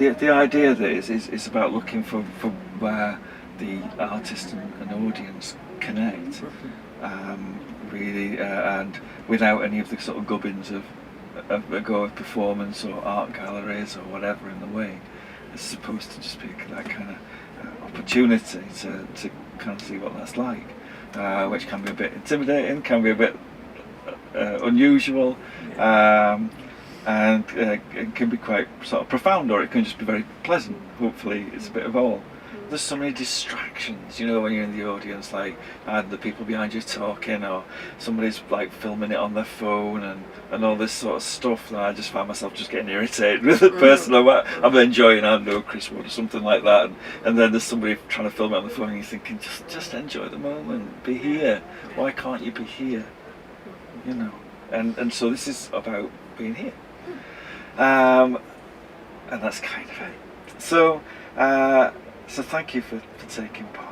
the idea there is about looking for where the artist and audience connect, really, and without any of the sort of gubbins of a performance or art galleries or whatever in the way. It's supposed to just be that kind of opportunity to kind of see what that's like, which can be a bit intimidating, can be a bit unusual, and it can be quite sort of profound, or it can just be very pleasant. Hopefully it's a bit of all. There's so many distractions, you know, when you're in the audience, like the people behind you talking, or somebody's like filming it on their phone, and all this sort of stuff, and I just find myself just getting irritated with the person I'm enjoying, I don't know, Chris Wood or something like that, and then there's somebody trying to film it on the phone, and you're thinking, just enjoy the moment, be here. Why can't you be here? You know, and so this is about being here, and that's kind of it. So thank you for taking part.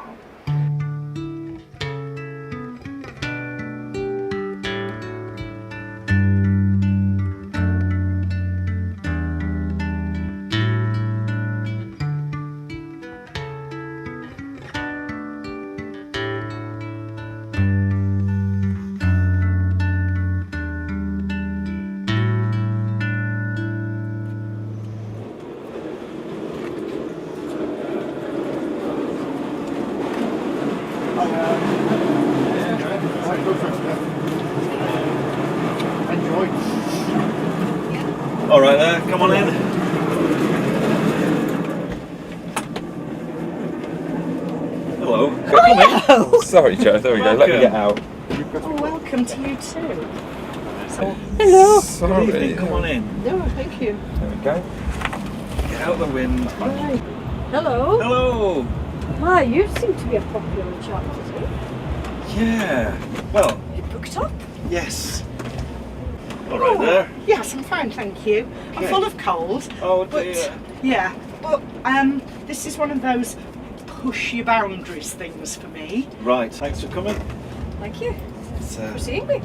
All right there, come on in. Hello. Hello. Sorry, Joe, there we go, let me get out. Oh, welcome to you too. Hello. Good evening, come on in. No, thank you. There we go. Get out the wind. Hi. Hello. Hello. Hi, you seem to be a popular chap today. Yeah. Well, You booked up? yes. All right there. Yes, I'm fine, thank you. I'm Okay. full of cold. Oh But dear. yeah, but this is one of those push your boundaries things for me. Right, thanks for coming. Thank you It's, for seeing me.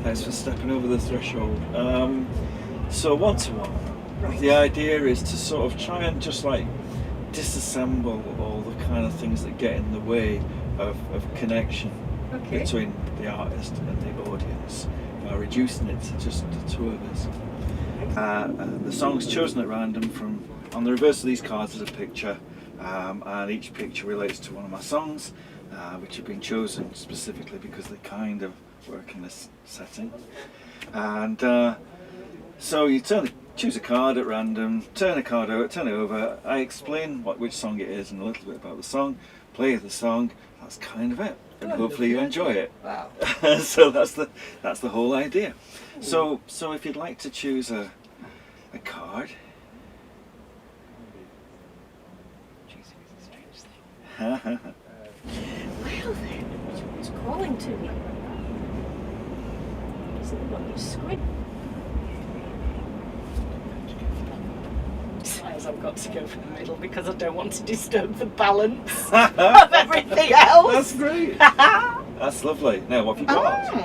thanks for stepping over the threshold. So one-to-one. Right. The idea is to sort of try and just like disassemble all the kind of things that get in the way of connection Okay. between the artist and the audience, reducing it to just the two of us. The song's chosen at random from, on the reverse of these cards is a picture, and each picture relates to one of my songs, which have been chosen specifically because they kind of work in this setting. And so you choose a card at random, turn a card over, turn it over, I explain which song it is and a little bit about the song, play the song, that's kind of it. And hopefully you enjoy it. Wow. So that's the whole idea. So if you'd like to choose a card. Well then, someone's calling to me. Is it on your screen? Says I've got to go for the middle because I don't want to disturb the balance of everything else. That's great. That's lovely. Now, what have you got? Oh.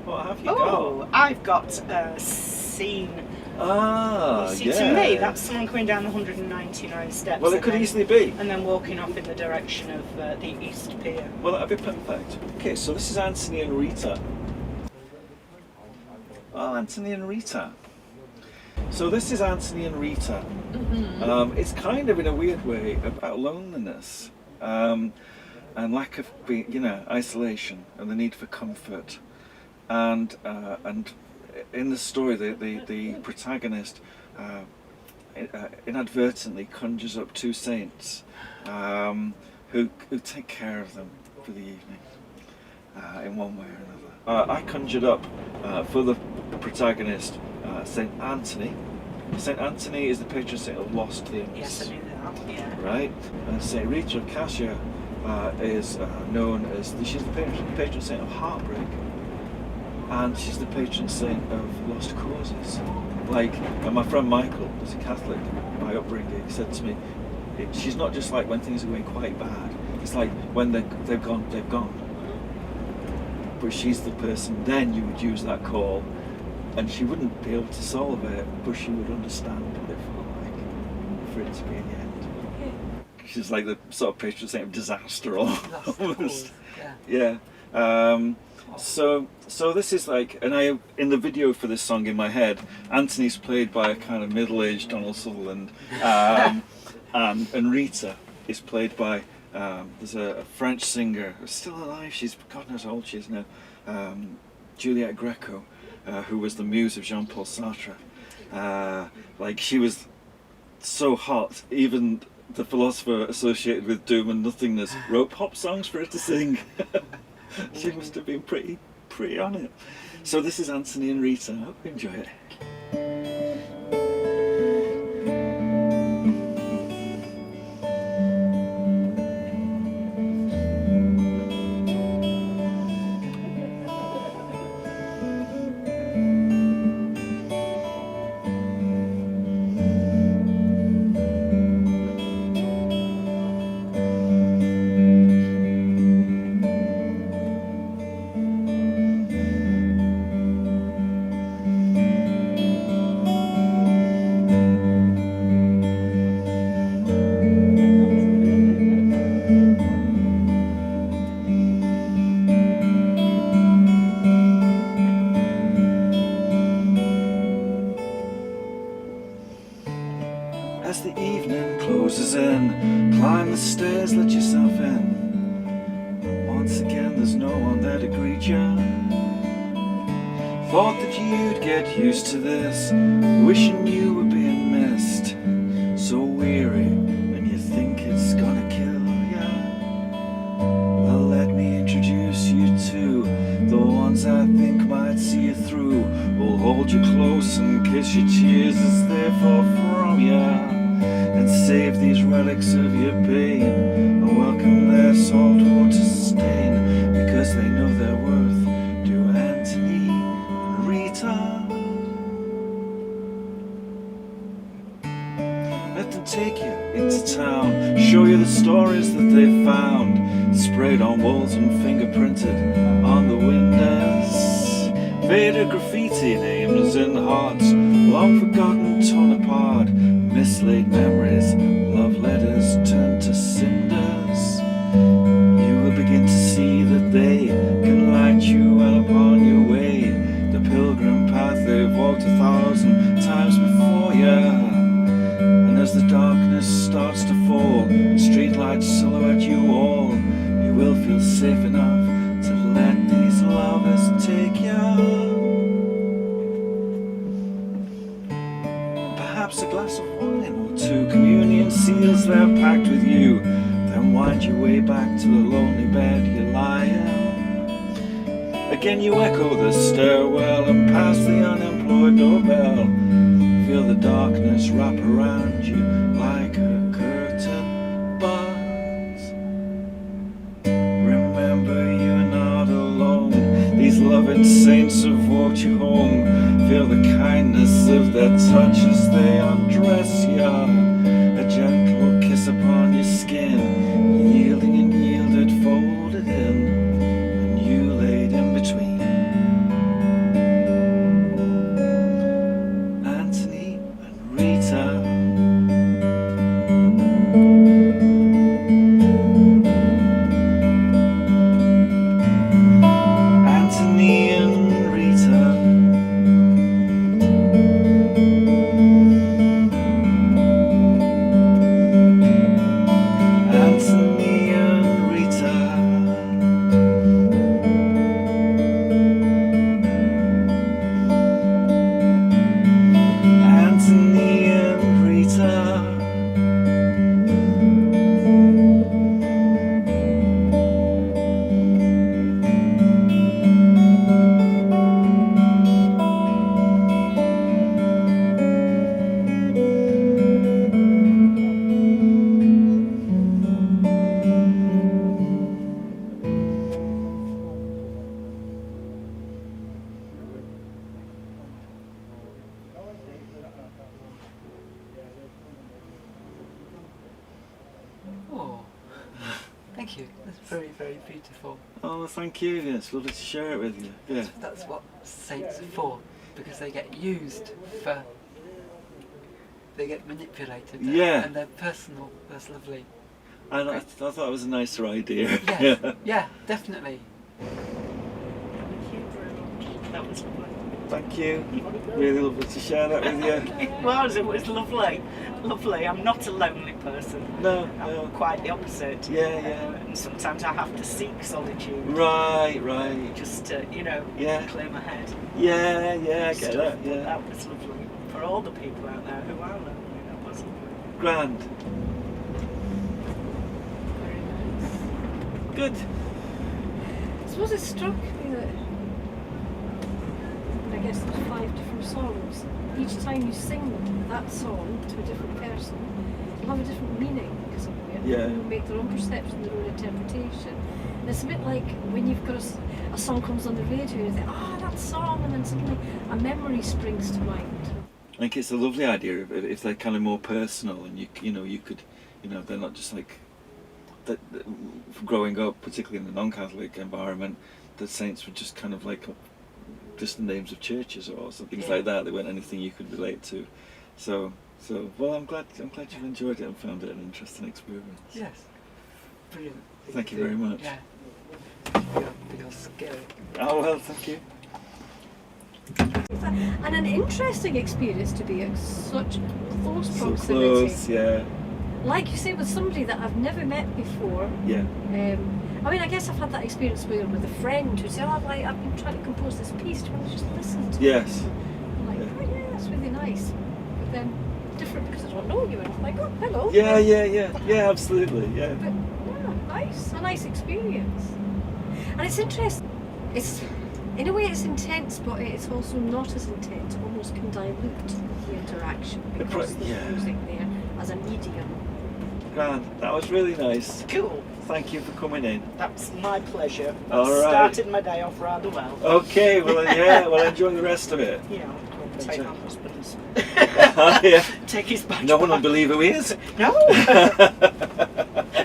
What have you Oh, I've got a scene. got? You see, Yeah. to me, that's someone coming down the 199 steps. Well, it and could then- easily be. And then walking off in the direction of the East Pier. Well, that'd be perfect. Okay, so this is Anthony and Rita. Oh, Anthony and Rita. So this is Anthony and Rita. Mm-hmm. It's kind of, in a weird way, about loneliness and lack of, isolation and the need for comfort. And in the story, the protagonist inadvertently conjures up two saints who take care of them for the evening in one way or another. I conjured up for the protagonist Saint Anthony. Saint Anthony is the patron saint of lost things. Yes, I knew that. Yeah. Right? And Saint Rita of Cassia is known as she's the patron saint of heartbreak, and she's the patron saint of lost causes. Like, and my friend Michael, who's a Catholic by upbringing, he said to me, she's not just like when things are going quite bad. It's like when they've gone, they've gone. But she's the person. Then you would use that call, and she wouldn't be able to solve it, but she would understand what it felt like for it to be in the end. She's like the sort of patron saint of disaster almost. Yeah. So this is like, and in the video for this song in my head, Anthony's played by a kind of middle-aged Donald Sutherland, and Rita is played by there's a French singer who's still alive. She's God knows how old she is now. Juliette Greco, who was the muse of Jean-Paul Sartre. Like she was so hot, even the philosopher associated with doom and nothingness wrote pop songs for her to sing. She must have been pretty on it. So this is Anthony and Rita. I hope you enjoy it. As the evening closes in, climb the stairs, let yourself in. Once again there's no one there to greet you. Thought that you'd get used to this, wishing you were being missed. So weary, and you think it's gonna kill ya. Well, let me introduce you to the ones I think might see you through. Will hold you close and kiss your tears as they fall from ya. And save these relics of your pain, and welcome their saltwater stain, because they know their worth. Do Anthony and Rita. Let them take you into town, show you the stories that they found, sprayed on walls and fingerprinted on the windows. Faded graffiti names in hearts, long forgotten, torn apart. Mislaid memories, love letters turned to cinders. You will begin to see that they can light you well upon your way. The pilgrim path they've walked 1,000 times before ya. And as the darkness starts to fall, and streetlights silhouette you all, you will feel safe enough to let these lovers take ya. Perhaps a glass of wine or two, communion seals their pact with you. Then wind your way back to the lonely bed you lie in. Again you echo the stairwell and pass the unemployed doorbell. Feel the darkness wrap around you like a curtain, but remember you're not alone. These loving saints have walked you home. Feel the kindness of their touch as they undress ya. A gentle kiss upon your skin, yielding and yielded, folded in, and you laid in between. Anthony and Rita. Anthony and Rita. Oh, thank you. That's very, very beautiful. Oh, thank you. Yeah, it's lovely to share it with you. Yeah. That's what saints are for, because they get used for they get manipulated. Yeah. And they're personal. That's lovely. And I thought it was a nicer idea. Yes. Yeah, definitely. Thank you very much. That was lovely. Thank you. Really lovely to share that with you. It was lovely. Lovely. I'm not a lonely person. No, I'm no. quite the opposite. Yeah, And sometimes I have to seek solitude. Right. Just to, Yeah. clear my head. Yeah, I get Stuff. that. But Yeah. that was lovely. For all the people out there who are lonely, that was lovely. Grand. Very nice. Good. I suppose it struck me that I guess there's 5 different songs. Each time you sing that song to a different person, it'll have a different meaning somewhere. Yeah. People make their own perception, their own interpretation. And it's a bit like when you've got a song comes on the radio and you think, that song, and then suddenly a memory springs to mind. I think it's a lovely idea if they're kind of more personal, and you could, they're not just like that. Growing up, particularly in the non-Catholic environment, the saints were just kind of like just the names of churches or some things like that. They weren't anything you could relate to. So well, I'm glad you've enjoyed it and found it an interesting experience. Yes. Brilliant. Thank you very much. Yeah. You're scary. Oh well, thank you. And an interesting experience to be at such close So proximity. close, yeah. Like you say, with somebody that I've never met before. Yeah. I mean, I guess I've had that experience with a friend who said, I've been trying to compose this piece, do you want to just listen to it? Yes. I'm like, oh yeah, that's really nice. But then, different because I don't know you, and I'm like, oh, hello. Yeah, absolutely, yeah. But, nice, a nice experience. And it's interesting. In a way it's intense, but it's also not as intense. It almost can dilute the interaction because there's music there as a medium. Grand. That was really nice. Cool. Thank you for coming in. That was my pleasure. All right. Started my day off rather well. Okay, well enjoy the rest of it. I'll take my husband's. Yeah. Take his badge No one will back. believe who he is. No.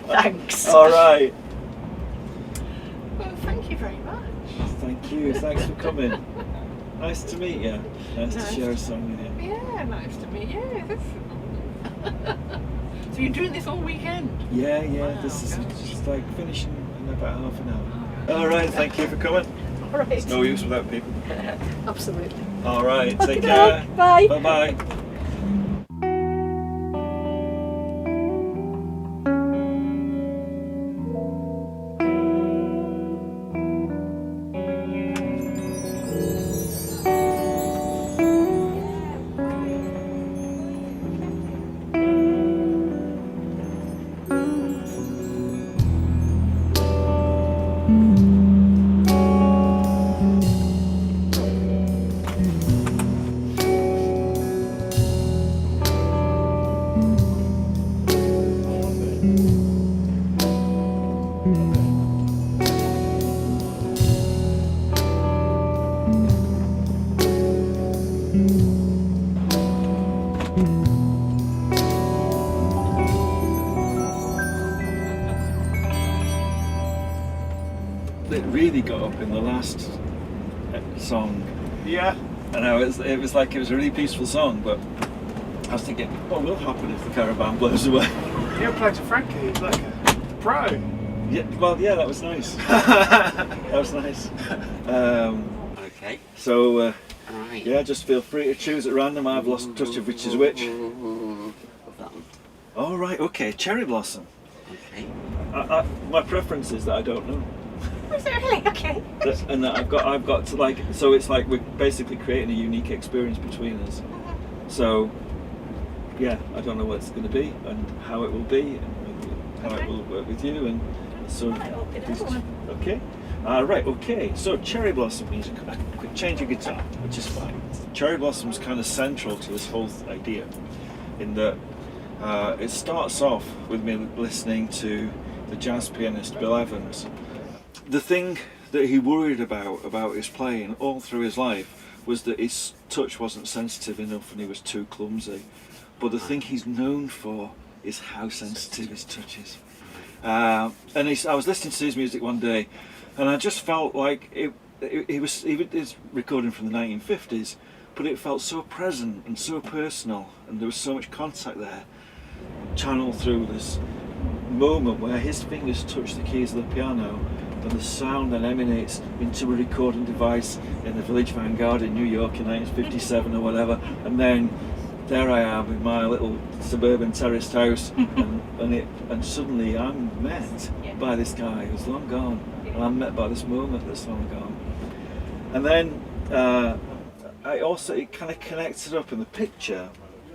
Thanks. All right. Well, thank you very much. Thank you. Thanks for coming. Nice to meet you. Nice to share a song with you. Yeah, nice to meet you. So you're doing this all weekend? Yeah. Wow, This is gosh. just like finishing in about half an hour. All right. Thank you for coming. All right. It's no use without people. Absolutely. All right. Take Okay, care. bye. Bye bye. It really got up in the last song. Yeah. And it was like it was a really peaceful song, but I was thinking, what will happen if the caravan blows away? You're playing to Frankie, he's like a pro. Yeah, well, yeah, that was nice. That was nice. Okay. So, Right. yeah, just feel free to choose at random. I've lost touch of which is which. Of that one. All right, okay, Cherry Blossom. Okay. My preference is that I don't know. Was it really? Okay. And that I've got to like, so it's like we're basically creating a unique experience between us. So, yeah, I don't know what it's going to be and how it will be and how it will work with you and so. Okay. Right. Okay. So Cherry Blossom music. A quick change of guitar, which is fine. Cherry Blossom's kind of central to this whole idea, in that it starts off with me listening to the jazz pianist Bill Evans. The thing that he worried about his playing all through his life was that his touch wasn't sensitive enough and he was too clumsy. But the thing he's known for is how sensitive his touch is. I was listening to his music one day, and I just felt like it was recording from the 1950s, but it felt so present and so personal, and there was so much contact there, channeled through this moment where his fingers touch the keys of the piano, and the sound then emanates into a recording device in the Village Vanguard in New York in 1957 or whatever, and then there I am in my little suburban terraced house, and suddenly I'm met by this guy who's long gone, and I'm met by this moment that's long gone. And then it kind of connects it up, and the picture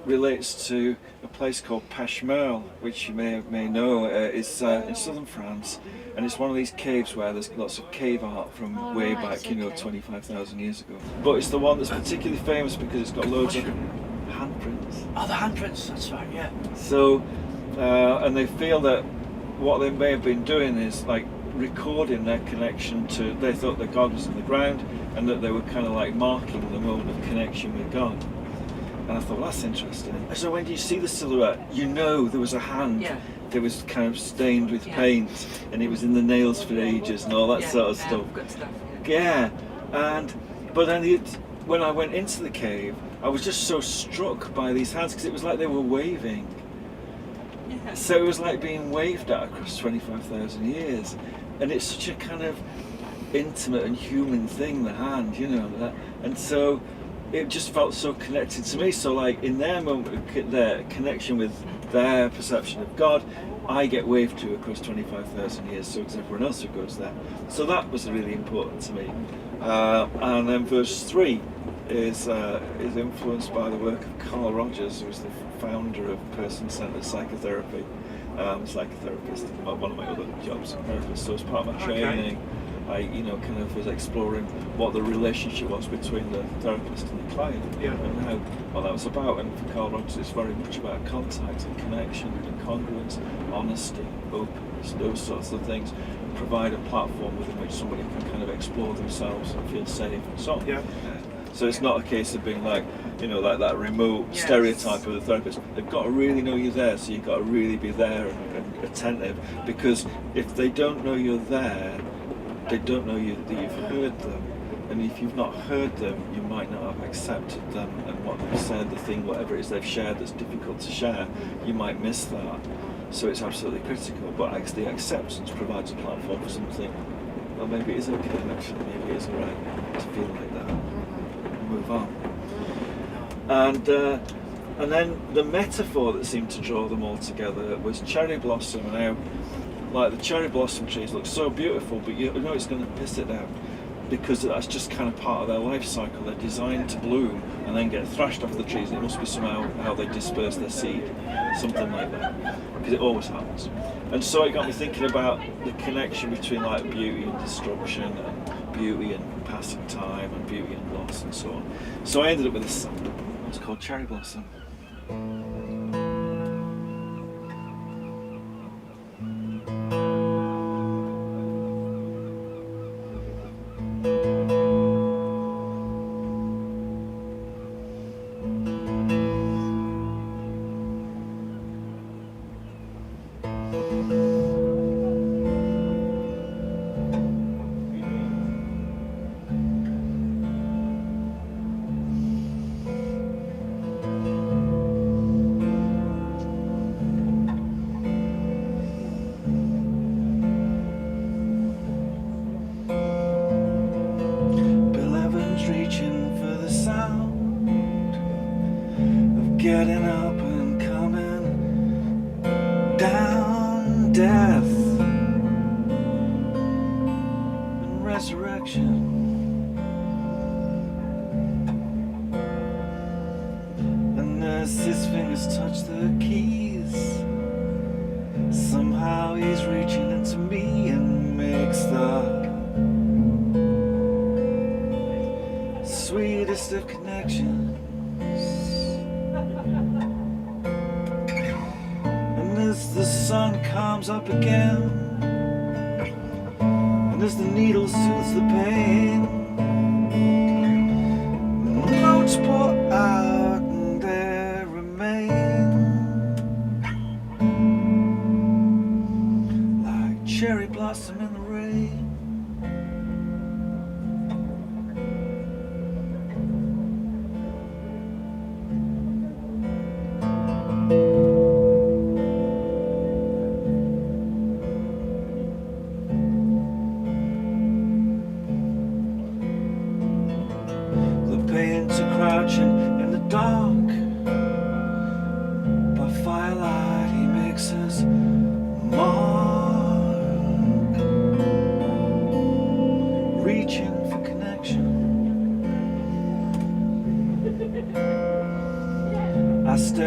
relates to a place called Peshmerl, which you may know is in southern France, and it's one of these caves where there's lots of cave art from way back, 25,000 years ago. But it's the one that's particularly famous because it's got loads of handprints. Oh, the handprints, that's right, yeah. So, and they feel that what they may have been doing is like recording their connection to, they thought that God was in the ground, and that they were kind of like marking the moment of connection with God. And I thought, well, that's interesting. So when you see the silhouette, you know there was a hand that was kind of stained with paint, and it was in the nails for ages and all that sort of stuff. Good stuff. Yeah, but then when I went into the cave, I was just so struck by these hands, because it was like they were waving. Yeah. So it was like being waved at across 25,000 years, and it's such a kind of intimate and human thing, the hand, and so it just felt so connected to me. So like in their moment of their connection with their perception of God, I get waved to across 25,000 years, so does everyone else who goes there. So that was really important to me. And then verse 3 is influenced by the work of Carl Rogers, who was the founder of person-centered psychotherapy, psychotherapist, one of my other jobs. So as part of my training, I kind of was exploring what the relationship was between the therapist and the client, and what that was about. And for Carl Rogers, it's very much about contact and connection and congruence, honesty, openness, those sorts of things. Provide a platform within which somebody can kind of explore themselves and feel safe and so on. So it's not a case of being like, like that remote stereotype of the therapist. They've got to really know you're there, so you've got to really be there and attentive, because if they don't know you're there, they don't know that you've heard them. And if you've not heard them, you might not have accepted them, and what they've said, the thing, whatever it is they've shared that's difficult to share, you might miss that. So it's absolutely critical, but actually acceptance provides a platform for something. Well, maybe it is okay, actually, maybe it is alright to feel like that and move on. And then the metaphor that seemed to draw them all together was cherry blossom, and how like the cherry blossom trees look so beautiful, but you know it's going to piss it down, because that's just kind of part of their life cycle. They're designed to bloom and then get thrashed off the trees, and it must be somehow how they disperse their seed, something like that, because it always happens. And so it got me thinking about the connection between like beauty and destruction, and beauty and passing time, and beauty and loss, and so on. So I ended up with this song. It's called Cherry Blossom. Getting up and coming down, death and resurrection. And as his fingers touch the keys, somehow he's reaching into me and makes the sweetest of connections. As the sun comes up again, and as the needle soothes the pain, the notes pour out and there remain like cherry blossom in the rain.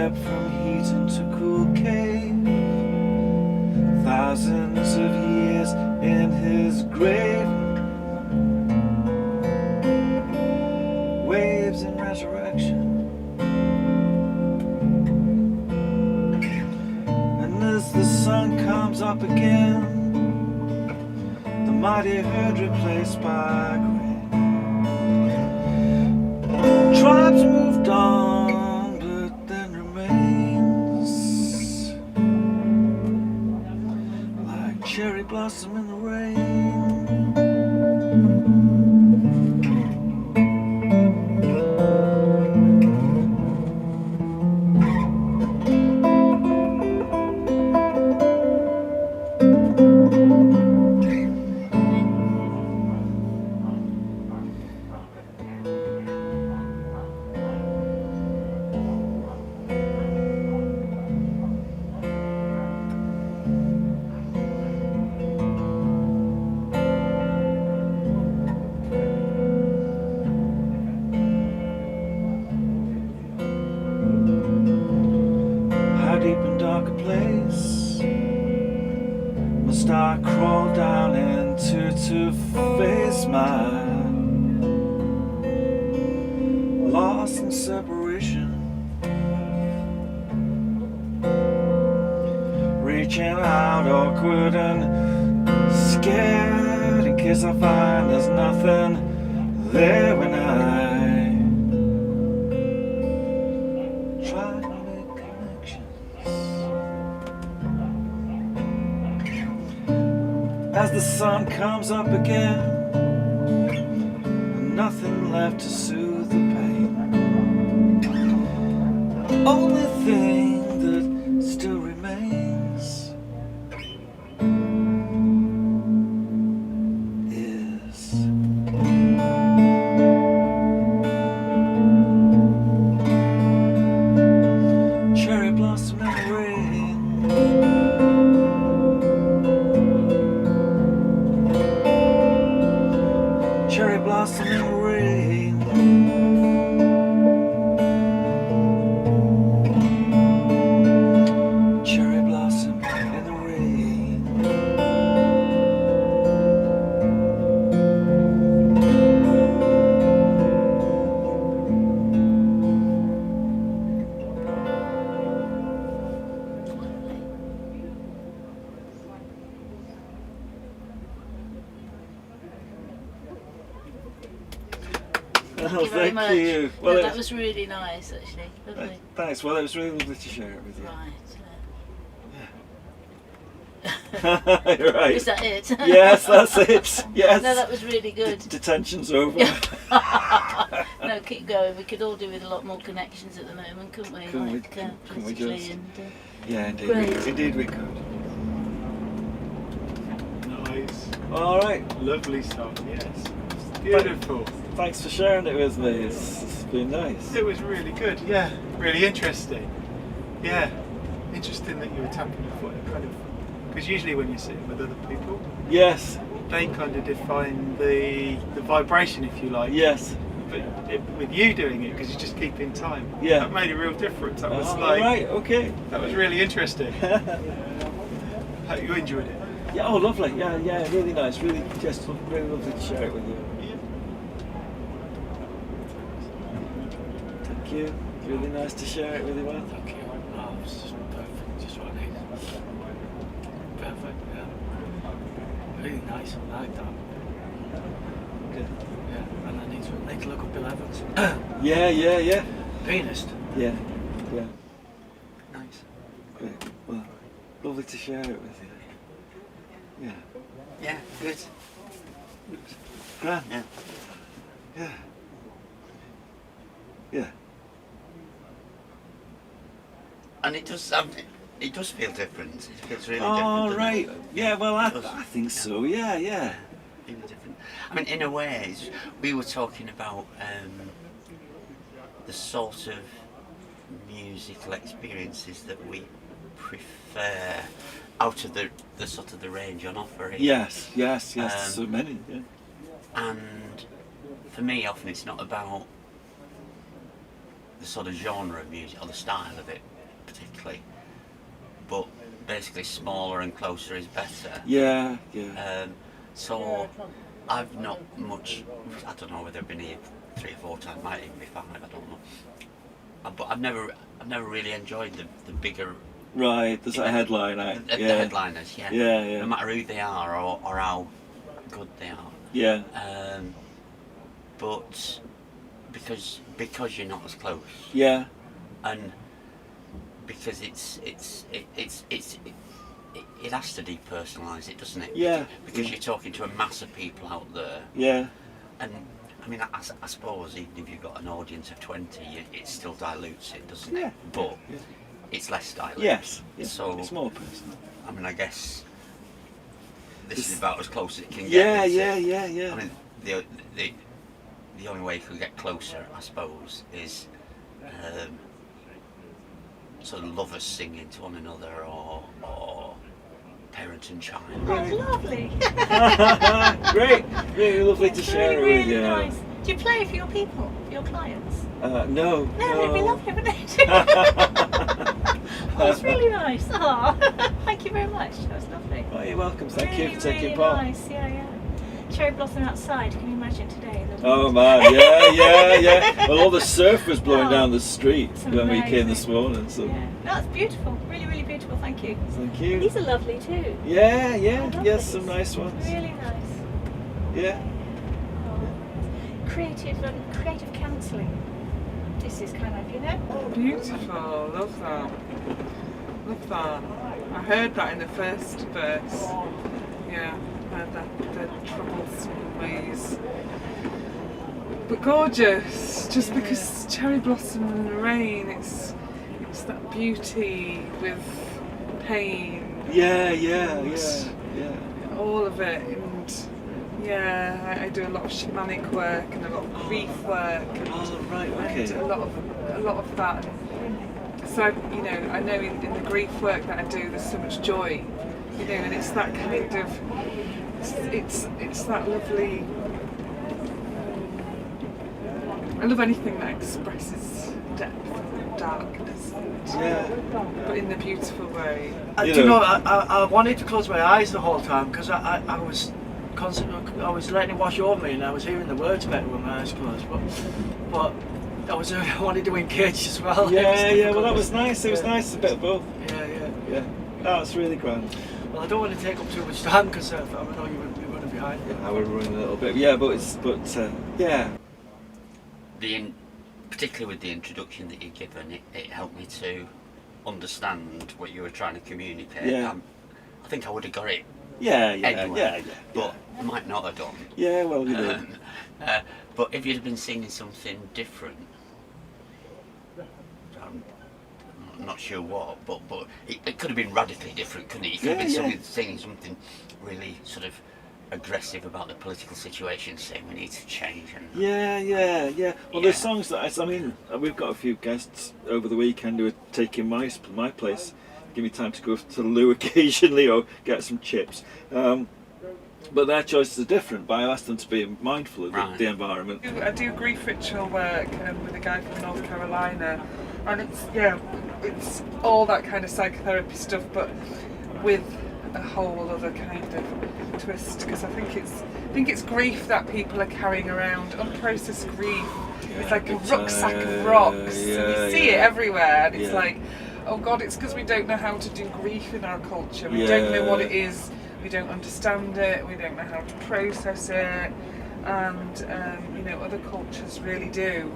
step from heat into cool cave. Thousands of years in his grave. Waves in resurrection. And as the sun comes up again, the mighty herd replaced by grain. Tribes moved on, but then remains like cherry blossom in the rain. Deep and dark a place must I crawl down into to face my loss and separation, reaching out awkward and scared in case I find there's nothing there when I try to make connections. As the sun comes up again, and nothing left to soothe the pain. Only thing that still remains is cherry blossom in the rain. Cherry blossom in the rain. Cherry blossom in the rain. Thank you very much. you. No, Well, that was really nice, actually. Lovely. thanks. Well, it was really lovely to share it with you. Right. You're right. Is that it? Yes, that's it. Yes. No, that was really good. Detention's over. No, keep going. We could all do with a lot more connections at the moment, couldn't we? Couldn't we- like, couldn't we physically just? and, Yeah, indeed. Great. Indeed we could. Nice. All right. Lovely song, yes. Beautiful. Thanks for sharing it with me. It's been nice. It was really good, yeah. Really interesting. Yeah. Interesting that you were tapping the foot kind of. Because usually when you're sitting with other people, Yes. they kind of define the vibration, if you like. Yes. But with you doing it, because you just keep in time, Yeah. that made a real difference. That was All like, right. Okay. that was really interesting. Hope you enjoyed it. Yeah. Oh, lovely. Yeah. Yeah. Really nice. Really, just really lovely to share it with you. Thank you. Really nice to share it with you, man. Thank you. Oh, it's just perfect. Just what I need. Perfect, yeah. Really nice. I like that. Good. Yeah. And I need to look up Bill Evans. Yeah. Yeah. Yeah. Pianist. Yeah. Yeah. Nice. Great. Well, lovely to share it with you. Yeah. Yeah, good. Grand. Yeah. Yeah. Yeah. And it does feel different. It feels really Oh, different. doesn't right. it? Yeah, well, I It does. think so. Yeah, yeah. Really different. I mean, in a way, we were talking about the sort of musical experiences that we prefer out of the sort of the range on offer here. Yes, yes, yes. So many. Yeah. And for me, often it's not about the sort of genre of music or the style of it. dramatically, but basically smaller and closer is better. Yeah, yeah. So I've not much. I don't know whether I've been here 3 or 4 times. Might even be 5. I don't know. But I've never really enjoyed the bigger. Right, there's that headline act. The headliners, yeah. Yeah, yeah. No matter who they are or how good they are. Yeah. But because you're not as close, Yeah. and because it has to depersonalise it, doesn't it? Yeah. Because you're talking to a mass of people out there, Yeah. and I mean, I suppose even if you've got an audience of 20, it still dilutes it, doesn't it? Yeah. But Yeah. it's less diluted. Yes. Yeah. So it's more personal. I mean, I guess this is about as close as it can get. Yeah, isn't yeah, it? yeah, yeah. I mean, the only way you could get closer, I suppose, is sort of lovers singing to one another, or parent and child. Oh, lovely. Great. Really lovely to share it with really you. nice. Do you play for your people, for your clients? No. No, it'd be lovely, wouldn't it? That's really nice. Oh, thank you very much. That was lovely. Oh, you're welcome. Thank really, you for taking really part. Nice. Yeah. Cherry blossom outside. Can you imagine today? The Oh wind? man, yeah. Well, all the surf was blowing down the street It's when we came amazing. this morning. So Yeah. No, that's beautiful. Really, really beautiful. Thank you. thank you. These are lovely too. Yeah, I love yes, these. some nice ones. Really nice. Yeah. Oh. Creative counselling. This is kind of, Beautiful, love that. Love that. I heard that in the first verse. Yeah, I heard that, the troublesome ways. But gorgeous, just because cherry blossom and rain, it's that beauty with pain. Yeah. All of it, and yeah, I do a lot of shamanic work and a lot of grief work. And Oh right, I okay. do a lot of that. So I know in the grief work that I do, there's so much joy, and it's that kind of, it's that lovely. I love anything that expresses depth and darkness, but in the beautiful way. You Do you know- know, I wanted to close my eyes the whole time because I was constantly, I was letting it wash over me and I was hearing the words better with my eyes closed. But I wanted to engage as well. Yeah. Well, that was nice. It was nice, a bit of both. Yeah. Oh, that's really grand. Well, I don't want to take up too much time because I know you're running behind. I would run a little bit. Yeah, yeah. Particularly with the introduction that you've given, it helped me to understand what you were trying to communicate. Yeah. I think I would have got it Yeah. anyway, but might not have done. Yeah, well, But if you'd have been singing something different, I'm not sure what, but it could have been radically different, couldn't it? You could have been singing something really sort of aggressive about the political situation, saying we need to change. And Yeah. Well, there's songs that we've got a few guests over the weekend who are taking my place. Give me time to go to the loo occasionally or get some chips. But their choices are different. But I asked them to be mindful of the environment. I do grief ritual work with a guy from North Carolina, and it's all that kind of psychotherapy stuff, but with a whole other kind of twist, because I think it's grief that people are carrying around, unprocessed grief. It's like a rucksack of rocks, and we see it everywhere, and it's like, oh God, it's because we don't know how to do grief in our culture. We don't know what it is. We don't understand it. We don't know how to process it, and other cultures really do.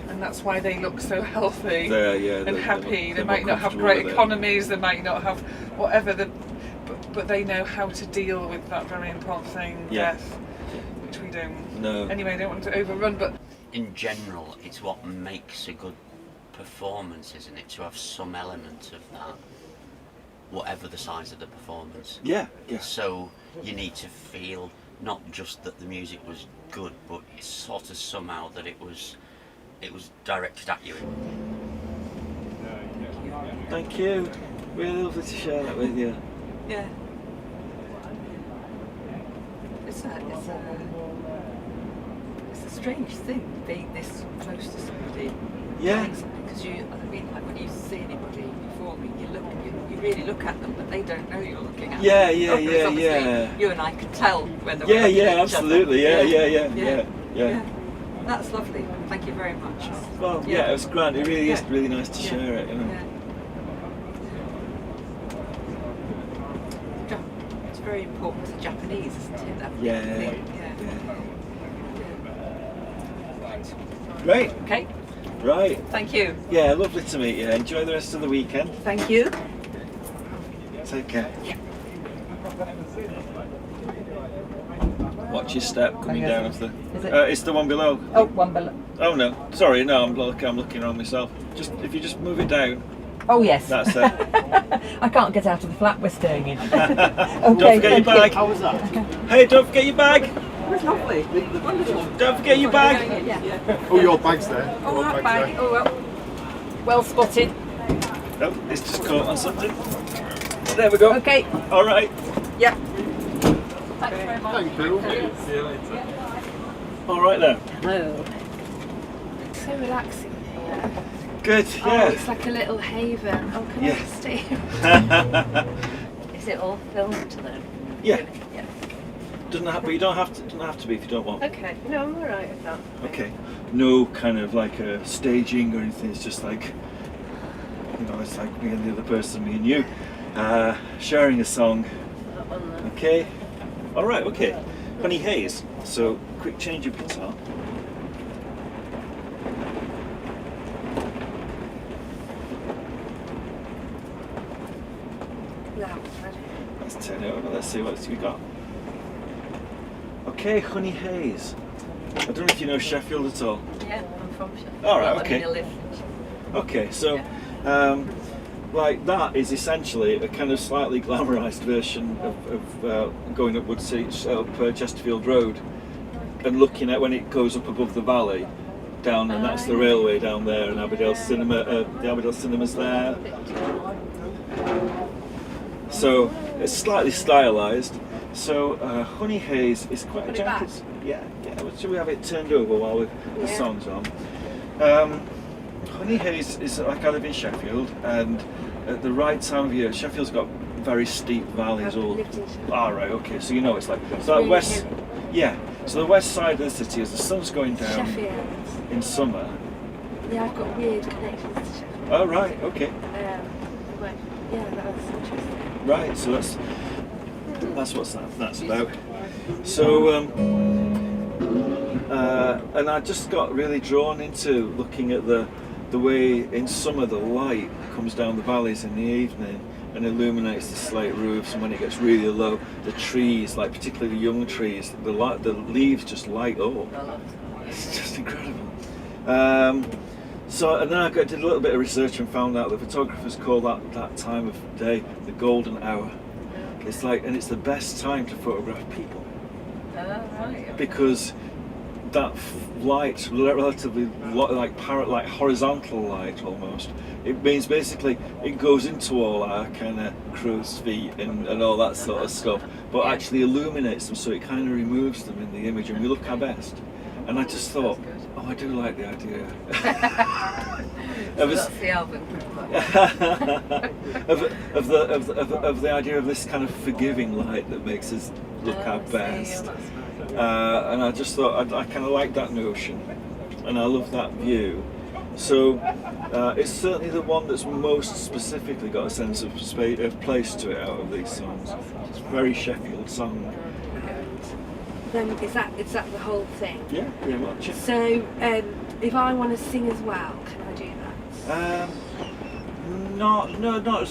And that's why they look so healthy and happy. They might not have great economies. They might not have whatever but they know how to deal with that very important thing, death, which we don't. No. Anyway, I don't want to overrun, but in general, it's what makes a good performance, isn't it? To have some element of that, whatever the size of the performance. Yeah. So you need to feel not just that the music was good, but it's sort of somehow that it was directed at you. Thank you. Really lovely to share that with you. Yeah. It's a strange thing, being this close to somebody Yeah. Because I mean, like when you see anybody performing, you really look at them, but they don't know you're looking at Yeah, them. yeah, Whereas yeah, obviously yeah. You and I can tell when they're Yeah, looking yeah, at each absolutely. other. Yeah. That's lovely. Thank you very much. Well, yeah, it was grand. It really is really nice to share it, you know. It's very important to Japanese, isn't it? That Yeah. thing? Great. Okay. Right. Thank you. Yeah, lovely to meet you. Enjoy the rest of the weekend. Thank you. Take care. Watch your step coming down off the. Is it? It's the one below. Oh, one below. Oh no, sorry, no, I'm looking around myself. Just if you just move it down. Oh yes. That's it. I can't get out of the flat we're staying in. Don't forget your bag. How was that? Hey, don't forget your bag. It was lovely. Wonderful. Don't forget your bag. Oh, your bag's there. Oh, Your that bag's bag. Oh, well spotted. Oh, it's just caught on something. There we go. Okay. All right. Yeah. there. Thank you. See you later. All right then. Oh. So relaxing here. Good. Oh, Yeah. it's like a little haven. Oh, can I Yeah. just stay? Is it all filmed then? Yeah. Yeah. Doesn't have, but you don't have to. Doesn't have to be if you don't want. Okay. No, I'm alright with that. Okay. No kind of like a staging or anything. It's just like, you know, it's like me and the other person, me and you, sharing a song. That one then. Okay. All right. Okay. Honey Haze. So quick change of guitar. That was ready. Let's turn it over. Let's see what we got. Okay, Honey Haze. I don't know if you know Sheffield at all. Yeah, I'm from Sheffield. All right, Well, I okay. mean, I live in Sheffield. Okay, so like that is essentially a kind of slightly glamorised version of going up Chesterfield Road and looking at when it goes up above the valley down, and that's the railway down there, and Aberdale Cinema, the Aberdale Cinema's there. So it's slightly stylised. So Honey Haze is quite Put a it back. gentle. Yeah. Should we have it turned over while the song's on? Honey Haze is like I live in Sheffield, and at the right time of year, Sheffield's got very steep valleys. I've All. lived in Sheffield. All right. Okay. So you know it's like so that really west. hilly. Yeah. So the west side of the city, as the sun's going down Sheffield. in summer. Yeah, I've got weird connections to Sheffield. Oh right. Okay. But yeah, that was interesting. Right. So that's what that's about. So and I just got really drawn into looking at the way in summer the light comes down the valleys in the evening and illuminates the slate roofs, and when it gets really low, the trees, like particularly the young trees, the leaves just light up. It's just incredible. So and then I did a little bit of research and found out the photographers call that time of day the golden hour. It's like, and it's the best time to photograph people because that light, relatively like horizontal light almost. It means basically it goes into all our kind of crow's feet and all that sort of stuff, but actually illuminates them, so it kind of removes them in the image, and we look our best. And I just thought, oh, I do like the idea. That's the album. of the idea of this kind of forgiving light that makes us look our best. And I just thought I kind of like that notion, and I love that view. So it's certainly the one that's most specifically got a sense of place to it out of these songs. It's a very Sheffield song. Then is that the whole thing? Yeah, pretty much. So if I want to sing as well, can I do that? Not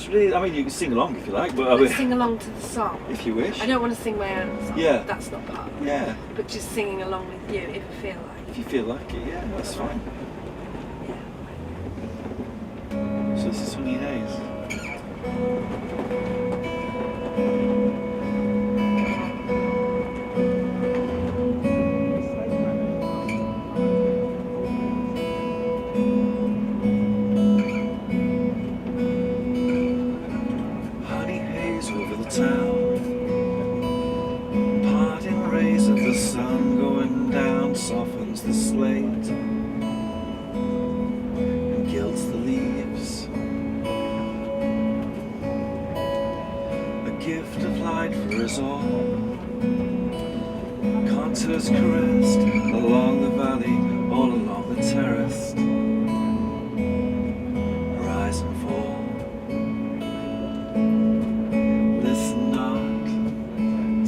really. I mean, you can sing along if you like, but I Let's mean, sing along to the song. if you wish. I don't want to sing my own song. Yeah. That's not part of it. Yeah, But just singing along with you if I feel like. if you feel like it, yeah, that's fine. So this is Honey Haze. Honey haze over the town, parting rays of the sun going down softens the slate. soul. Contours caressed along the valley, all along the terrace. Rise and fall. Listen not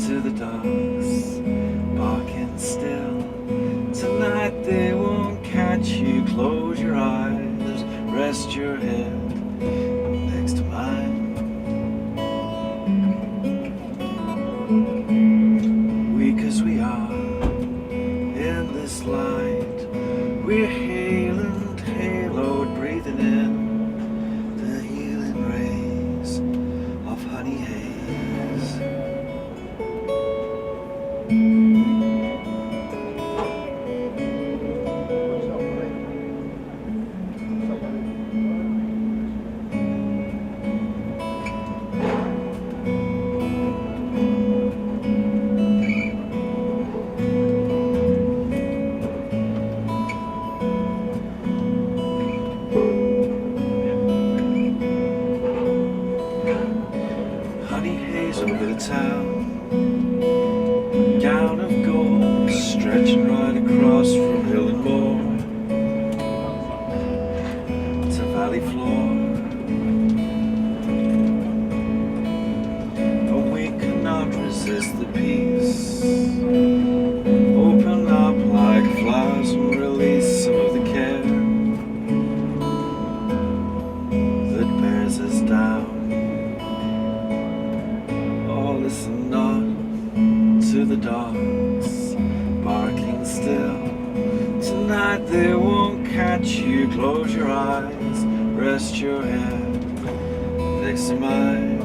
to the dogs barking still. Tonight they won't catch you. Close your eyes, rest your head next to mine. Weak as we are in this light, we're hale and haloed, breathing in the healing rays of honey haze. Honey haze over the town, gown of gold stretching right across from hill and moor to valley floor. And we cannot resist the peace. Open up like flowers and release some of the care that bears us down. Listen not to the dogs barking still. Tonight they won't catch you. Close your eyes, rest your head next to mine.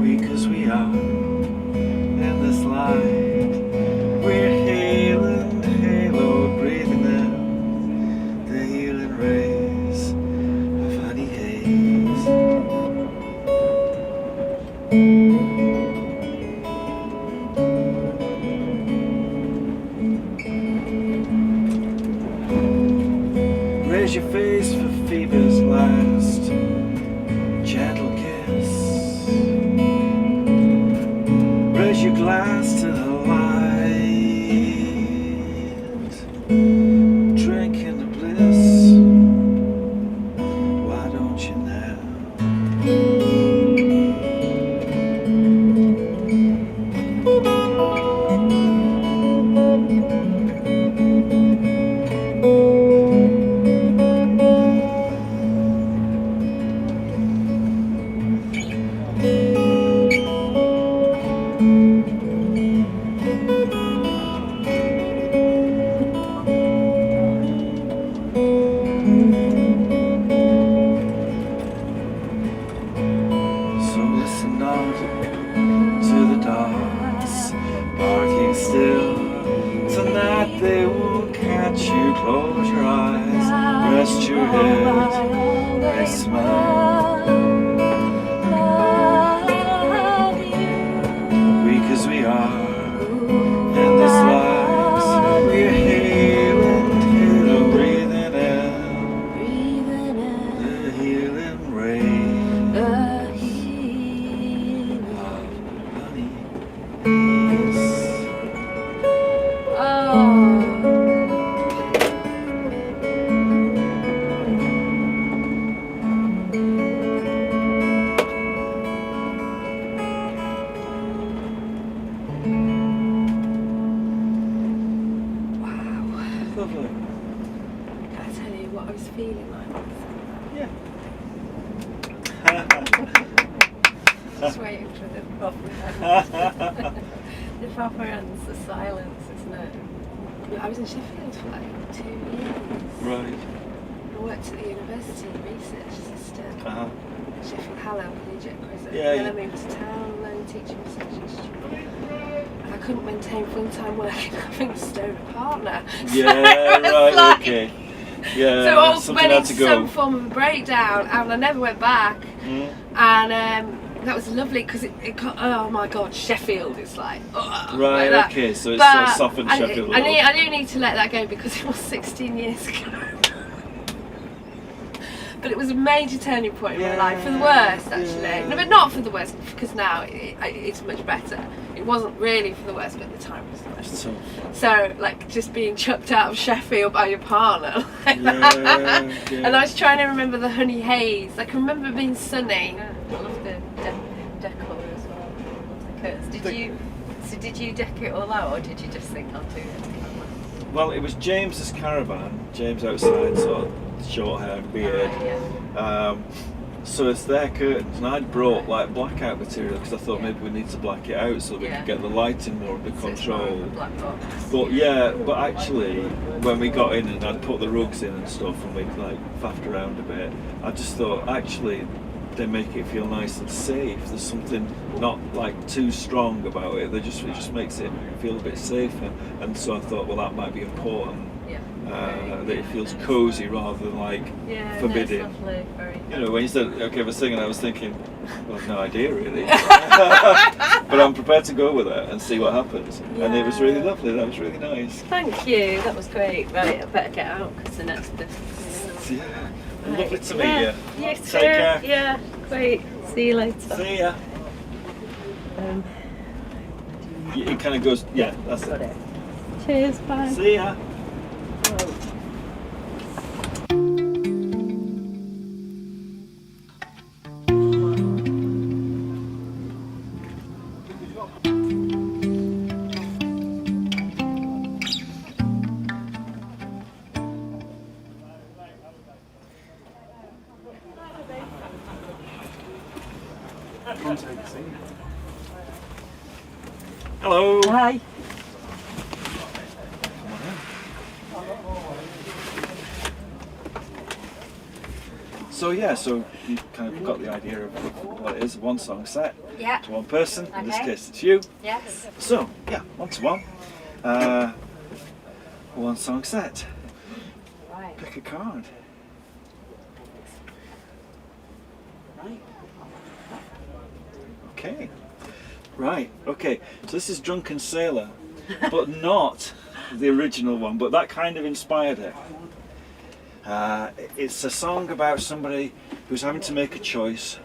Weak as we are in this light, we're hale and haloed, breathing in the healing rays of honey haze. Raise your face for fever's last gentle kiss. Raise your glass to the light. Drink in the bliss. Why don't you now? So listen not to the dogs barking still. Tonight they won't catch you. Close your eyes, rest your head next to mine. Weak as we are in this life, we're hale and halo, breathing in the healing rain of honey haze. Lovely. Can I tell you what I was feeling like? Just waiting for the proper the proper answer, silence, isn't it? I was in Sheffield for like 2 years. Right. I worked at the university, research assistant. Uh-huh. Sheffield Hallow, collegiate prison. Yeah, Then yeah. I moved to town, learned teaching research history. And I couldn't maintain full-time work having stowed a partner. Yeah, So right, okay. Yeah, so I something went had into to go. some form of a breakdown and I never went back. Mm. And that was lovely because it got, oh my god, Sheffield is like, Right, like that. okay, so it's But sort of softened Sheffield a little. I do need to let that go because it was 16 years ago. But it was a major turning point in my life, for the worst actually. No, but not for the worst, because now it's much better. It wasn't really for the worst, but at the time it was the worst. So like just being chucked out of Sheffield by your partner. Like that. And I was trying to remember the honey haze. I can remember being sunny. Yeah, I love the decor as well. The curtains. Did you deck it all out, or did you just think I'll do it? Well, it was James's caravan. James outside, sort of short hair, beard. So it's their curtains, and I'd brought like blackout material because I thought maybe we need to black it out so we could get the lighting more under control. But actually, when we got in and I'd put the rugs in and stuff, and we'd like faffed around a bit, I just thought actually they make it feel nice and safe. There's something not like too strong about it. It just makes it feel a bit safer. And so I thought, well, that might be important. That it feels cosy rather than like forbidding. Lovely, very you know, when you said okay for singing, I was thinking, well, I've no idea really. But I'm prepared to go with it and see what happens. And it was really lovely. That was really nice. Thank you. That was great. Right, I better get out because the next bit. Yeah. Lovely to meet you. You Take too. care. Yeah, great. See you later. See ya. It kind of goes, yeah, that's it. Cheers, bye. See ya. Hello. Hi. So you kind of got the idea of what it is, a one song set to one person, in this case it's you. Yes. So, yeah, 1 to 1. One song set. Right. Pick a card. Right. Okay. Right, okay. So this is Drunken Sailor, but not the original one, but that kind of inspired it. It's a song about somebody who's having to make a choice.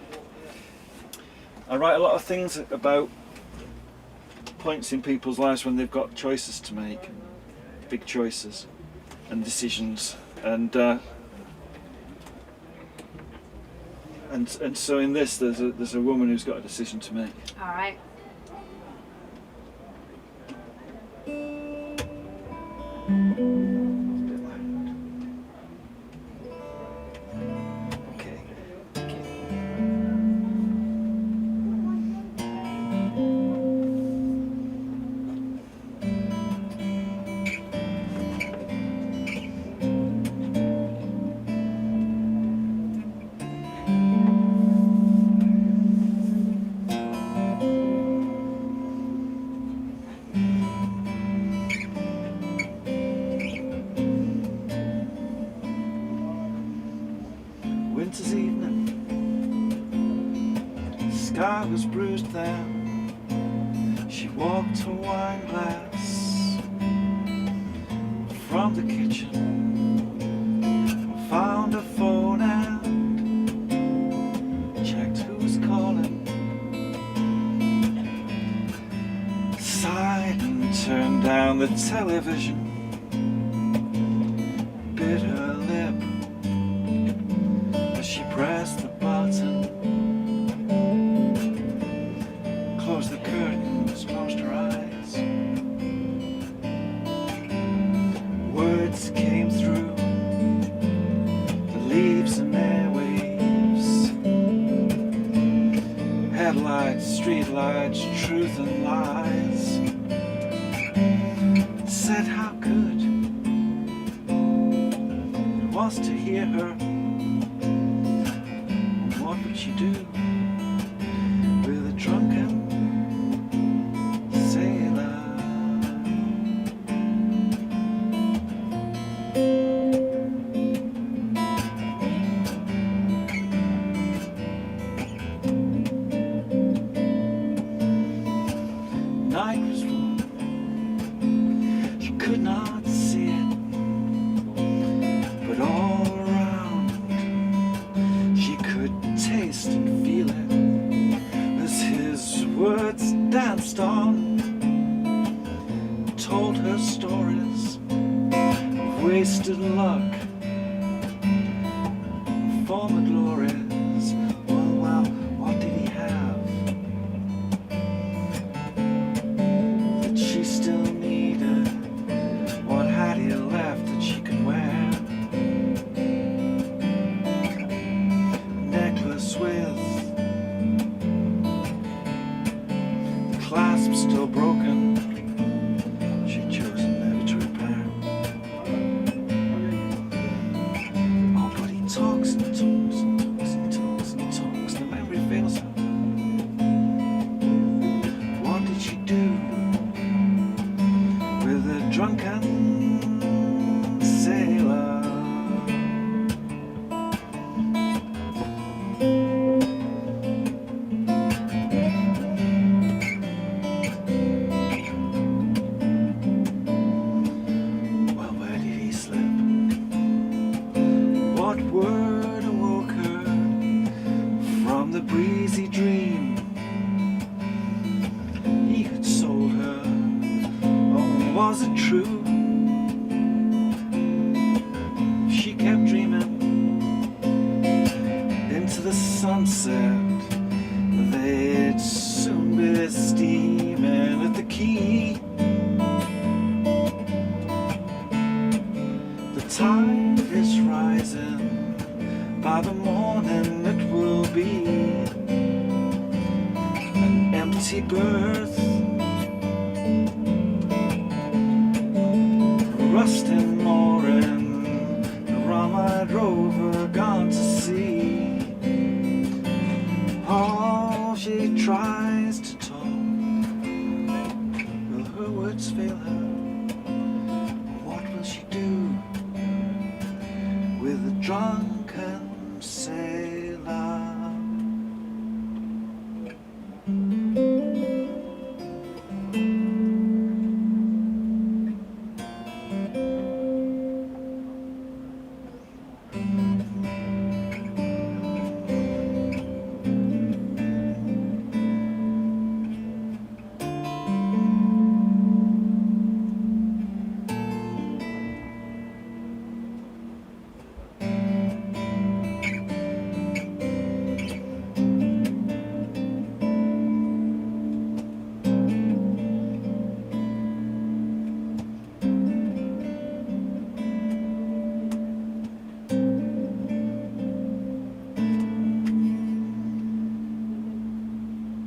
I write a lot of things about points in people's lives when they've got choices to make, big choices and decisions, and so in this there's a woman who's got a decision to make. All right. Winter's evening, the sky was bruised down. She walked her wine glass from the kitchen, found her phone and checked who was calling. Sighed and turned down the television, bit her lip. She pressed the button, closed the curtains, closed her eyes. Words came through the leaves and airwaves, headlights, streetlights, truth and lies. Said how good it was to hear her. What would you do with a drunken sailor? Night was warm, she could not see it, but all around poets danced on, told her stories of wasted luck, former glories. Well, what did he have that she still needed? What had he left that she could wear? Necklace with the clasp still broken, she'd chosen never to repair. Oh, but he talks and talks and talks and talks and talks, the memory fails her. What did she do with a drunken sailor? Well, where did he slip? What word awoke her from the breezy dream he had sold her? Oh, was it true? She kept dreaming into the sunset. They'd soon be steaming at the quay. The tide is rising, by the morning it will be an empty berth, rusting mooring, the rum-eyed rover gone to sea. Oh, she tries to talk, will her words fail her? What will she do with a drunken sailor?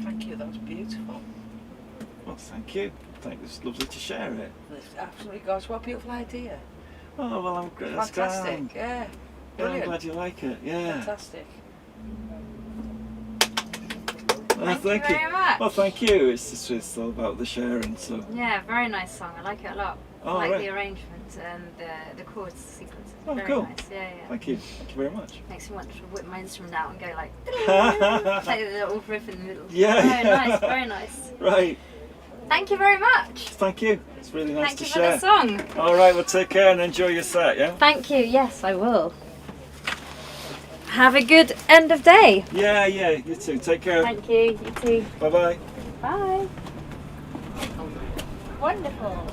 Thank you, that was beautiful. Well, thank you. I think it's lovely to share it. It's absolutely gorgeous. What a beautiful idea. Oh, well, I'm great. That's Fantastic, grand. yeah. Yeah, I'm Brilliant. glad you like it. Yeah. Fantastic. Well, Thank you very much. Well, thank you. It's all about the sharing. So. Yeah, very nice song. I like it a lot. I Oh, like right. the arrangement and the chords sequence. Oh, Very cool. nice. Yeah, yeah. Thank you. Thank you very much. Makes me want to whip my instrument out and go like, play the little riff in the middle. Yeah. Very nice, very nice. Right. Thank you very much. Thank you. It's really nice Thank to you share. for the song. All right. Well, take care and enjoy your set. Yeah. Thank you. Yes, I will. Have a good end of day. Yeah. Yeah. You too. Take care. Thank you. You too. Bye bye. Bye. Wonderful.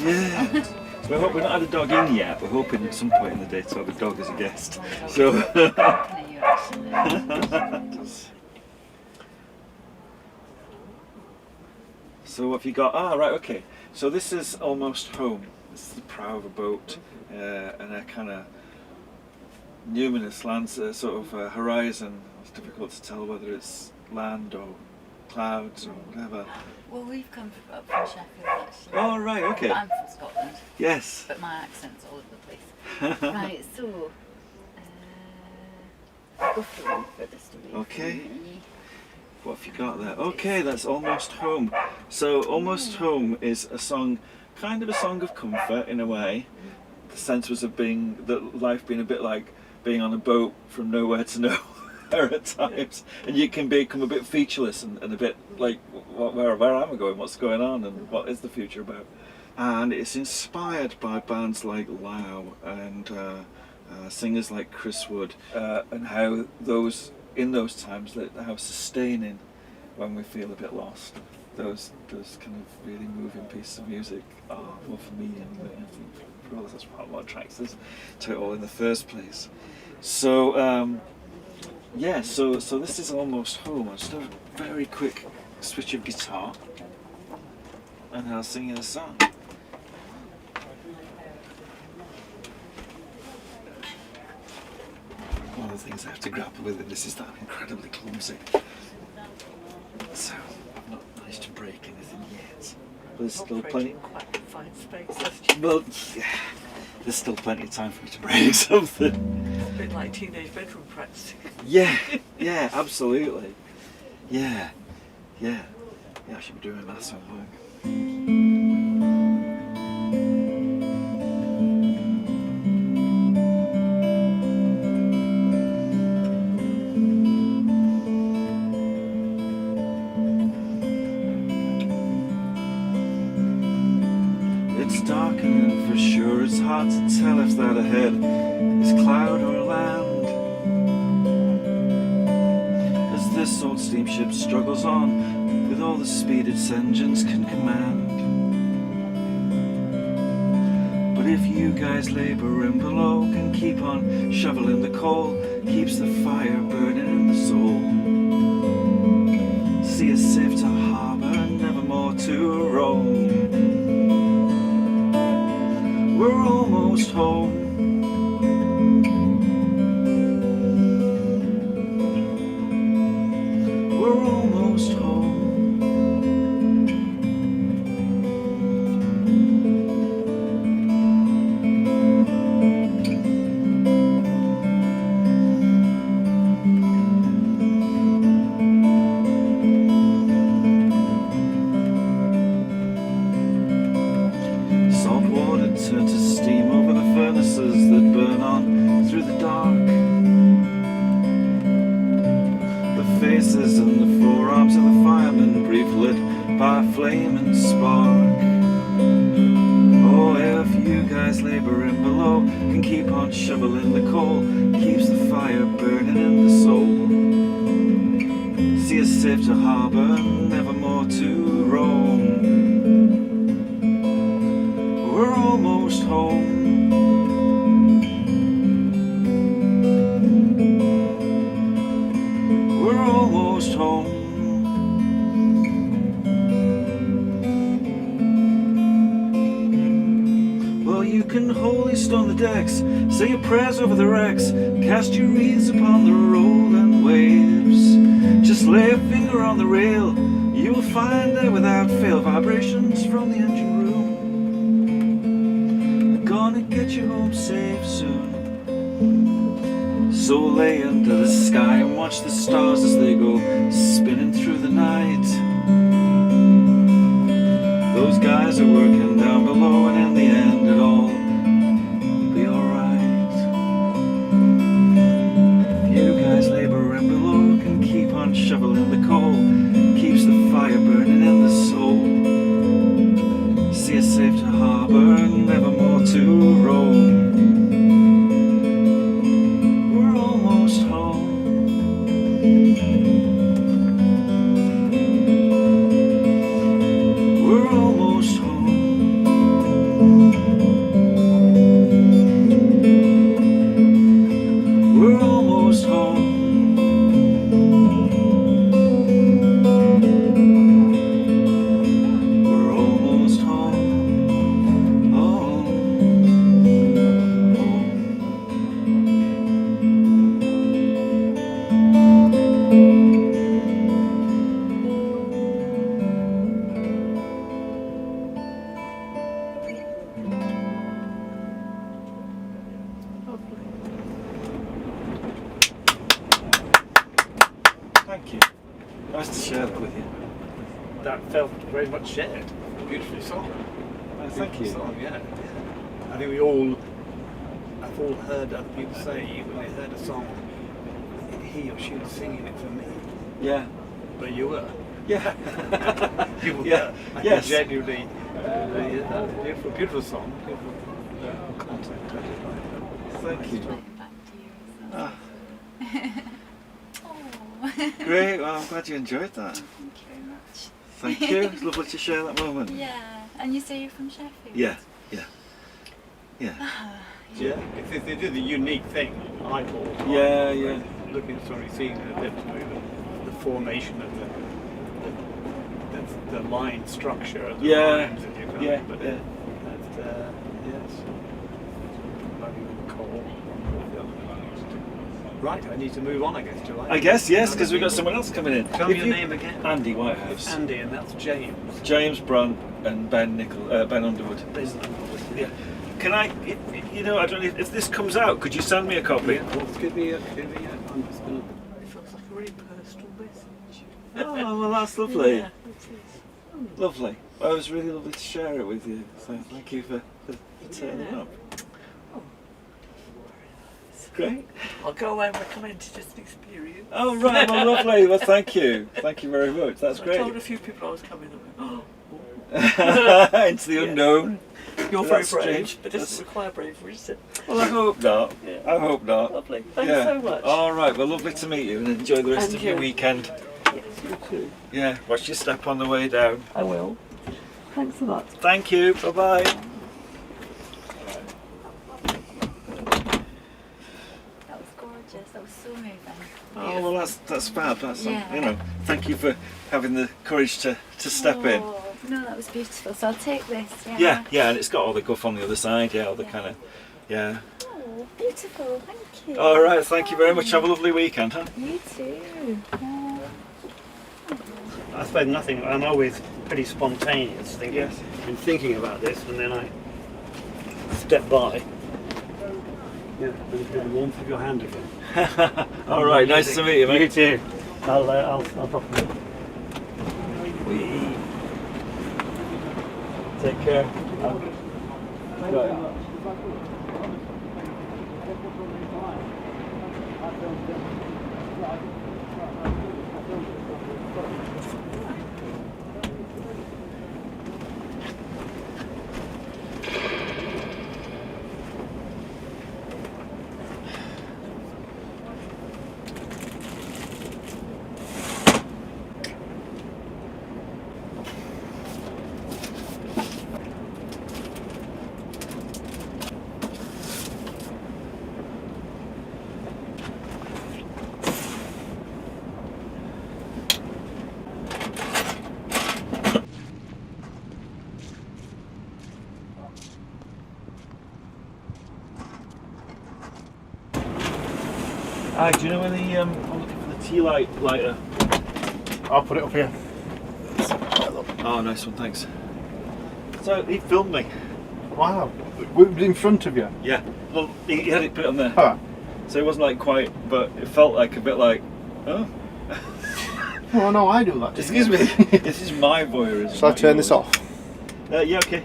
Yeah. We're not had a dog in yet. We're hoping at some point in the day to have a dog as a guest. So. So what have you got? Ah, right, okay. So this is almost home. This is the prow of a boat and a kind of numinous land, sort of horizon. It's difficult to tell whether it's land or clouds or whatever. Well, we've come up from Sheffield actually. Oh, right, okay. I'm from Scotland. Yes. But my accent's all over the place. Right, so buffering for this to be. Okay. What have you got there? Okay, that's Almost Home. So Almost Home is a song, kind of a song of comfort in a way. The sense was of life being a bit like being on a boat from nowhere to nowhere at times, and you can become a bit featureless and a bit like, where am I going? What's going on? And what is the future about? And it's inspired by bands like Lau and singers like Chris Wood, and how in those times, how sustaining when we feel a bit lost. Those kind of really moving pieces of music are, well, for me anyway, I think for others that's what attracts us to it all in the first place. So yeah, so this is Almost Home. I'll just have a very quick switch of guitar and I'll sing you the song. One of the things I have to grapple with in this is that I'm incredibly clumsy. So I've not managed to break anything yet. But there's still plenty. Quite confined space. Well, yeah, there's still plenty of time for me to break something. A bit like teenage bedroom practice. Yeah, yeah, absolutely. Yeah, yeah. Yeah, I should be doing that some work. It's darkening for sure, it's hard to tell if that ahead is cloud or land. As this old steamship struggles on with all the speed its engines can command. But if you guys labouring below can keep on shoveling the coal, keeps the fire burning in the soul. See us safe to harbour, never more to roam. We're almost home. We're almost home. Salt water turned to steam over the furnaces that burn on through the dark. The faces and the forearms of the firemen brief lit by a flame and spark. Oh, if you guys labouring below can keep on shoveling the coal, keeps the fire burning in the soul. See us safe to harbour, never more to roam. We're almost home. We're almost home. Well, you can holy stone the decks, say your prayers over the wrecks, cast your wreaths upon the rolling waves. Just lay a finger on the rail, you will find there without fail vibrations from the engine room. Gonna get you home safe soon. So lay under the sky and watch the stars as they go spinning through the night. Those guys are working down below, and in the end it all will be alright. If you guys labouring below can keep on shoveling the coal, keeps the fire burning in the soul. See us safe to harbour, never more to roam. We're almost home. We're almost home. Nice to share that with you. That felt very much shared. Beautifully sung. Oh, thank you. Song, yeah. I think I've all heard other people say when they heard a song, he or she was singing it for me. Yeah. But you were. Yeah. You were. Yeah. I Yes. genuinely, beautiful, beautiful song. Beautiful content. Thank you. Back to you. Ah, Oh. great. Well, I'm glad you enjoyed that. Thank you very much. Thank you. It's lovely to share that moment. Yeah, and you say you're from Sheffield? Yeah. Yeah. Yeah. Yeah, it is a unique thing. I thought. Yeah, yeah. Looking at somebody, seeing the formation of the line structure of the Yeah, lines that you've got. yeah, But yeah. yes. Coal. Right, I need to move on, I guess, do I? I guess, yes, because we've got someone else coming in. Tell me If your you- name again. Andy Whitehouse. Andy, and that's James. James Brunt and Ben Underwood. Yeah. Can I, you know, I don't know if this comes out, could you send me a copy? Yeah, well, give me a, I'm just going to... It feels like a really personal message. Oh, well, that's lovely. Yeah, it is. Lovely. Well, it was really lovely to share it with you. So thank you for turning Yeah. up. Great. I'll go away and recommend it as an experience. Oh, right. Well, lovely. Well, thank you. Thank you very much. That's I told a great. few people I was coming. Oh, Into the unknown. you're very That's brave, strange. but it doesn't require bravery, does it? Well, I hope not. Yeah. I hope not. Lovely. Thanks Yeah. so much. All right. Well, lovely to meet you, and enjoy the rest And of your you. weekend. Yes, you too. Yeah. Watch your step on the way down. I will. Thanks a lot. Thank you. Bye bye. That was gorgeous. That was so moving. Oh well, that's fab. That's Yeah. you know. Thank you for having the courage to step in. Oh, no, that was beautiful. So I'll take this. Yeah. Yeah, yeah, and it's got all the guff on the other side. Yeah, all the Yeah. kind of yeah. Oh, beautiful. Thank you. All right. Thank you very much. Have a lovely weekend, huh? You too. I suppose nothing. I'm always pretty spontaneous, thinking, Yes. been thinking about this, and then I step by. Yeah, and feel the warmth of your hand again. All right. Nice to meet you, mate. You too. I'll drop you. Take care. Right. Hi, do you know where the I'm looking for the tea lighter? I'll put it up here. Oh, nice one, thanks. So he filmed me. Wow. It was in front of you. Yeah. Well, he had it put on there. Ah. So it wasn't like quite, but it felt like a bit like, oh. Oh no, I do that. Excuse me. This is my voyeurism. Shall I not turn this yours. off? Yeah, okay.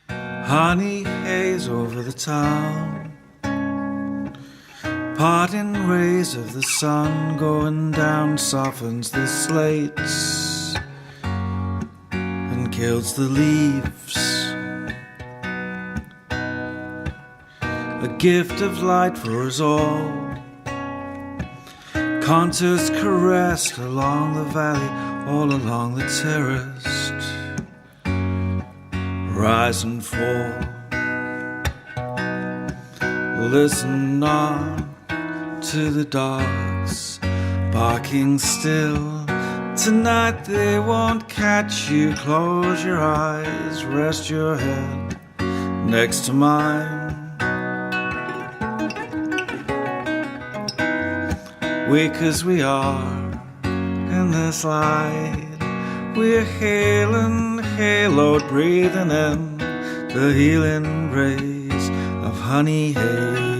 Honey haze over the town, parting rays of the sun going down softens the slates and kills the leaves. A gift of light for us all, contours caressed along the valley, all along the terrace. Rise and fall. Listen on to the dogs barking still. Tonight they won't catch you. Close your eyes, rest your head next to mine. Weak as we are in this light, we're hailing, haloed, breathing in the healing rays of honey haze.